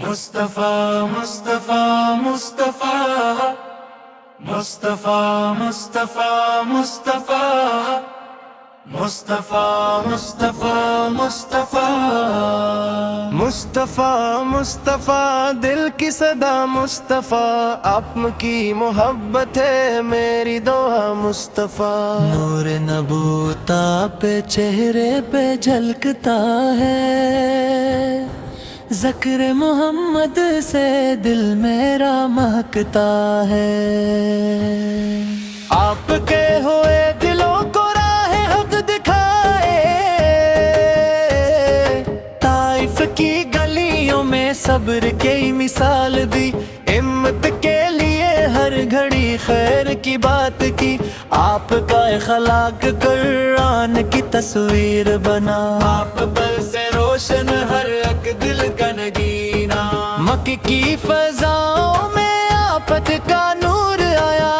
مصطفیٰ مصطفیٰ مصطفیٰ مصطفیٰ مصطفیٰ مصطفیٰ مصطفیٰ مصطفیٰ مصطفیٰ مصطفیٰ مصطفیٰ دل کی صدا مصطفیٰ، آپ کی محبت ہے میری دعا مصطفیٰ۔ نور نبوت پہ چہرے پہ جھلکتا ہے، ذکر محمد سے دل میرا مہکتا ہے۔ آپ کے ہوئے دلوں کو راہ حق دکھائے، طائف کی گلیوں میں صبر کی مثال دی، ہمت کے لیے ہر گھڑی خیر کی بات کی۔ آپ کا اخلاق قرآن کی تصویر بنا، آپ پر سے روشن ہر ایک دل کا نگینا۔ مکہ کی فضاؤں میں آفت کا نور آیا،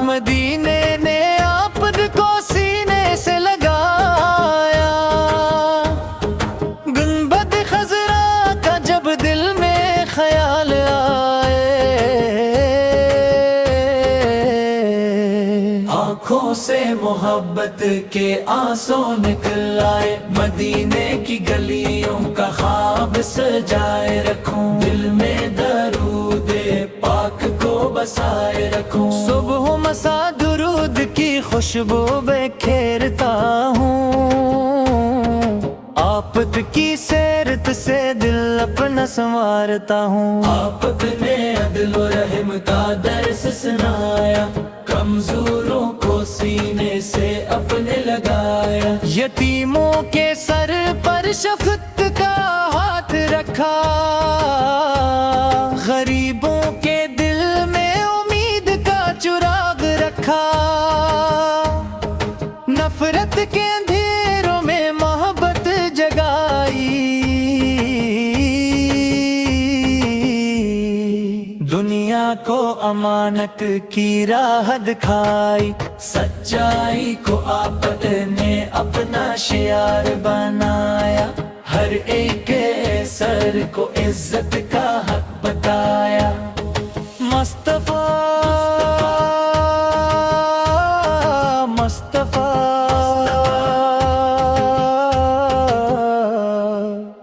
مدینے نے آپ کو سینے سے لگایا۔ گنبد خضرا کا جب دل میں خیال آئے، آنکھوں سے محبت کے آنسو نکل آئے۔ مدینے کی گلیوں کا خواب سجائے رکھوں، دل میں درود پاک کو بسائے رکھوں۔ صبح و مساء درود کی خوشبو بکھیرتا ہوں، آپ کی سیرت سے دل اپنا سنوارتا ہوں۔ آپ نے عدل و رحم کا درس سنایا، کمزوروں کو سینے سے اپنے لگایا۔ یتیموں کے سر پر شفقت کا ہاتھ رکھا، غریبوں کے دل میں امید کا چراغ رکھا۔ نفرت کے اندھیروں میں محبت جگائی، دنیا کو امانت کی راہ دکھائی۔ سچائی کو آپ نے اپنا شعار بنایا، ہر ایک سر کو عزت کا حق بتایا۔ مصطفیٰ مصطفیٰ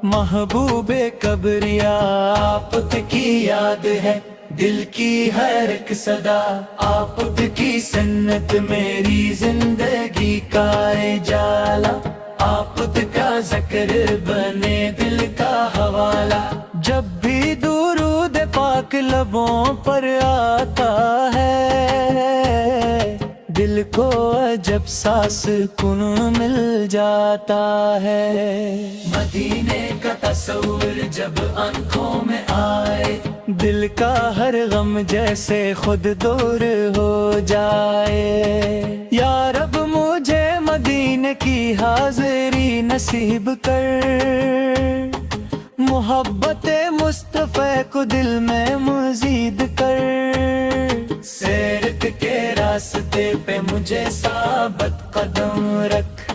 محبوب کبریا، آپ کی یاد ہے دل کی ہر ایک صدا۔ آپ کی سنت میری زندگی کا اجالا، آپ کا ذکر بنے دل کا حوالہ۔ جب بھی درود پاک لبوں پر آتا ہے، دل کو عجب سا سکون مل جاتا ہے۔ مدینے کا تصور جب آنکھوں میں آئے، دل کا ہر غم جیسے خود دور ہو جائے۔ یا رب مجھے مدینے کی حاضری نصیب کر، محبت مصطفیٰ کو دل میں مزید کر۔ سیرت کے راستے پہ مجھے ثابت قدم رکھ،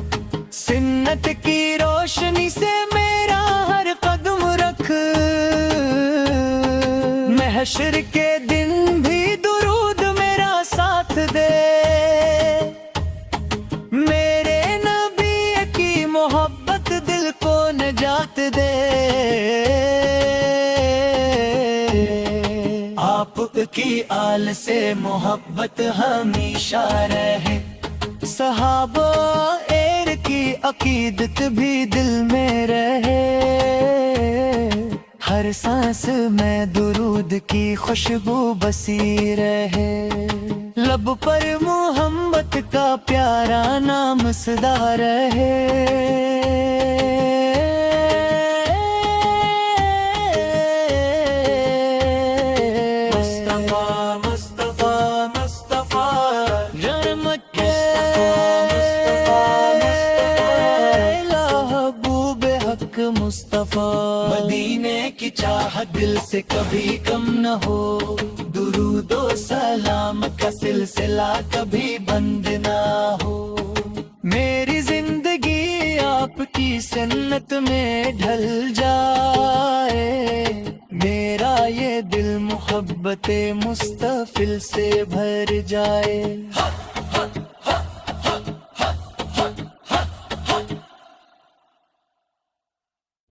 سنت کی روشنی سے میرا ہر قدم رکھ۔ محشر کے دن بھی درود میرا ساتھ دے، میرے نبی کی محبت دل کو نجات دے۔ آپ کی آل سے محبت ہمیشہ رہے، صحابہ ایر کی عقیدت بھی دل میں رہے۔ ہر سانس میں درود کی خوشبو بسی رہے، لب پر محمد کا پیارا نام سدا رہے۔ مصطفیٰ مصطفیٰ مصطفیٰ رحمت کے محبوب حق مصطفیٰ۔ مدینے کی چاہت دل سے کبھی کم نہ ہو، درود و سلام کا سلسلہ کبھی بند نہ ہو۔ میری زندگی آپ کی سنت میں ڈھل جائے، محبت مستفل سے بھر جائے.